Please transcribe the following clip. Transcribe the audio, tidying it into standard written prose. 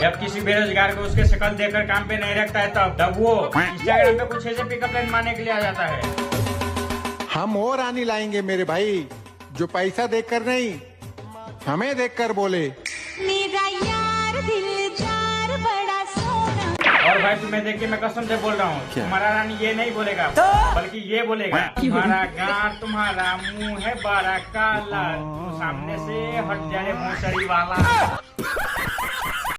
जब किसी बेरोजगार को उसके शक्ल देखकर काम पे नहीं रखता है तब वो इंस्टाग्राम पे कुछ ऐसे पिकअप लाइन मारने के लिए आ जाता है। हम और रानी लाएंगे मेरे भाई, जो पैसा देखकर नहीं हमें देखकर बोले। मेरा यार दिलदार बड़ा सोना। और भाई तुम्हें देख के मैं कसम से बोल रहा हूँ, तुम्हारा रानी ये नहीं बोलेगा बल्कि ये बोलेगा, तुम्हारा गाँव तुम्हारा मुंह है बड़ा काला, तू सामने से हट जाए भोसड़ी वाला।